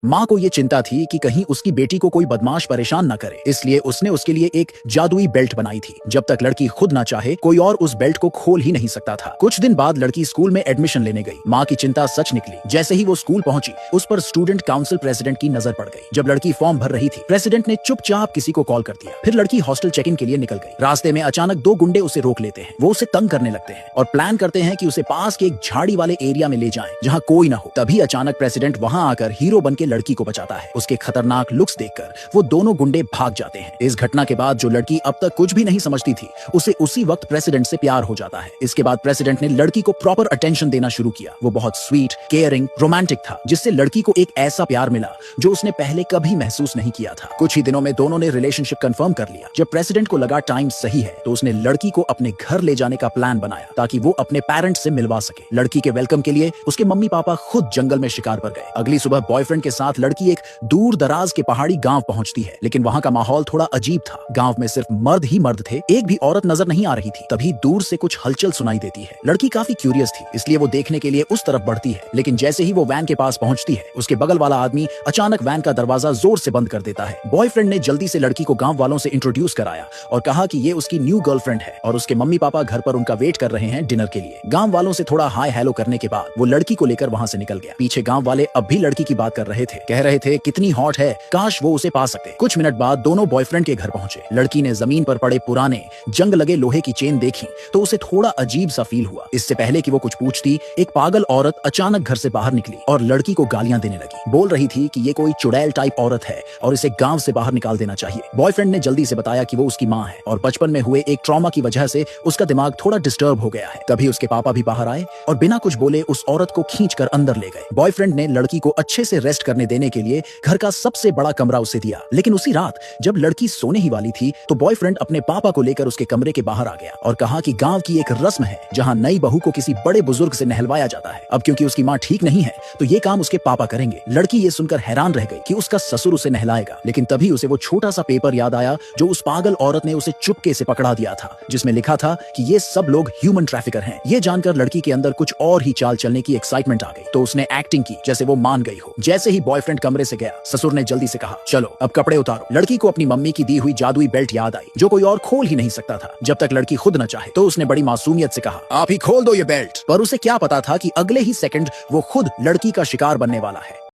माँ को ये चिंता थी कि कहीं उसकी बेटी को कोई बदमाश परेशान न करे, इसलिए उसने उसके लिए एक जादुई बेल्ट बनाई थी। जब तक लड़की खुद ना चाहे कोई और उस बेल्ट को खोल ही नहीं सकता था। कुछ दिन बाद लड़की स्कूल में एडमिशन लेने गई। माँ की चिंता सच निकली। जैसे ही वो स्कूल पहुंची, उस पर स्टूडेंट काउंसिल प्रेसिडेंट की नजर पड़ गई। जब लड़की फॉर्म भर रही थी, प्रेसिडेंट ने चुपचाप किसी को कॉल कर दिया। फिर लड़की हॉस्टल चेक इन के लिए निकल गई। रास्ते में अचानक दो गुंडे उसे रोक लेते हैं। वो उसे तंग करने लगते हैं और प्लान करते हैं कि उसे पास के एक झाड़ी वाले एरिया में ले जाएं, जहां कोई ना हो। तभी अचानक प्रेसिडेंट वहां आकर हीरो बन के लड़की को बचाता है। उसके खतरनाक लुक्स देखकर वो दोनों गुंडे भाग जाते हैं। इस घटना के बाद जो लड़की अब तक कुछ भी नहीं समझती थी, उसे उसी वक्त प्रेसिडेंट से प्यार हो जाता है। इसके बाद प्रेसिडेंट ने लड़की को प्रॉपर अटेंशन देना शुरू किया। वो बहुत स्वीट, केयरिंग, रोमांटिक था, जिससे लड़की को एक ऐसा प्यार मिला जो उसने पहले कभी महसूस नहीं किया था। कुछ ही दिनों में दोनों ने रिलेशनशिप कंफर्म कर लिया। जब प्रेसिडेंट को लगा टाइम सही है, तो उसने लड़की को अपने घर ले जाने का प्लान बनाया ताकि वो अपने पेरेंट्स से मिलवा सके। लड़की के वेलकम के लिए उसके मम्मी पापा खुद जंगल में शिकार पर गए। अगली सुबह बॉयफ्रेंड के साथ लड़की एक दूर दराज के पहाड़ी गांव पहुंचती है, लेकिन वहां का माहौल थोड़ा अजीब था। गांव में सिर्फ मर्द ही मर्द थे, एक भी औरत नजर नहीं आ रही थी। तभी दूर से कुछ हलचल सुनाई देती है। लड़की काफी क्यूरियस थी, इसलिए वो देखने के लिए उस तरफ बढ़ती है। लेकिन जैसे ही वो वैन के पास पहुंचती है, उसके बगल वाला आदमी अचानक वैन का दरवाजा जोर से बंद कर देता है। बॉयफ्रेंड ने जल्दी से लड़की को गांव वालों से इंट्रोड्यूस कराया और कहा कि ये उसकी न्यू गर्लफ्रेंड है और उसके मम्मी पापा घर पर उनका वेट कर रहे हैं डिनर के लिए। गांव वालों से थोड़ा हाय हेलो करने के बाद वो लड़की को लेकर वहां से निकल गया। पीछे गांव वाले अब भी लड़की की बात कर रहे थे, कह रहे थे कितनी हॉट है, काश वो उसे पा सकते। कुछ मिनट बाद दोनों बॉयफ्रेंड के घर पहुंचे। लड़की ने जमीन पर पड़े पुराने जंग लगे लोहे की चेन देखी तो उसे थोड़ा अजीब सा फील हुआ। इससे पहले कि वो कुछ पूछती, एक पागल औरत अचानक घर से बाहर निकली और लड़की को गालियां देने लगी। बोल रही थी कि ये कोई चुड़ैल टाइप औरत है और इसे गांव से बाहर निकाल देना चाहिए। बॉयफ्रेंड ने जल्दी से बताया कि वो उसकी माँ है और बचपन में हुए एक ट्रॉमा की वजह से उसका दिमाग थोड़ा डिस्टर्ब हो गया है। तभी उसके पापा भी बाहर आए और बिना कुछ बोले उस औरत को खींचकर अंदर ले गए। बॉयफ्रेंड ने लड़की को अच्छे से रेस्ट करने देने के लिए घर का सबसे बड़ा कमरा उसे दिया। लेकिन उसी रात जब लड़की सोने ही वाली थी, तो बॉयफ्रेंड अपने पापा को लेकर उसके कमरे के बाहर आ गया और कहा कि गांव की एक रस्म है जहां नई बहू को किसी बड़े बुजुर्ग से नहलवाया जाता है। अब क्योंकि उसकी माँ ठीक नहीं है, तो ये काम उसके पापा करेंगे। लड़की ये सुनकर हैरान रह गई कि उसका ससुर उसे नहलाएगा। लेकिन तभी उसे वो छोटा सा पेपर याद आया जो उस पागल औरत ने उसे चुपके से पकड़ा दिया था, जिसमें लिखा था कि ये सब लोग ह्यूमन ट्रैफिकर हैं। ये जानकर लड़की के अंदर कुछ और ही चाल चलने की एक्साइटमेंट आ गई, तो उसने एक्टिंग की जैसे वो मान गई हो। जैसे ही बॉयफ्रेंड कमरे से गया, ससुर ने जल्दी से कहा, चलो अब कपड़े उतारो। लड़की को अपनी मम्मी की दी हुई जादुई बेल्ट याद आई, जो कोई और खोल ही नहीं सकता था जब तक लड़की खुद न चाहे। तो उसने बड़ी मासूमियत से कहा, आप ही खोल दो ये बेल्ट। पर उसे क्या पता था कि अगले ही सेकंड वो खुद लड़की का शिकार बनने वाला है।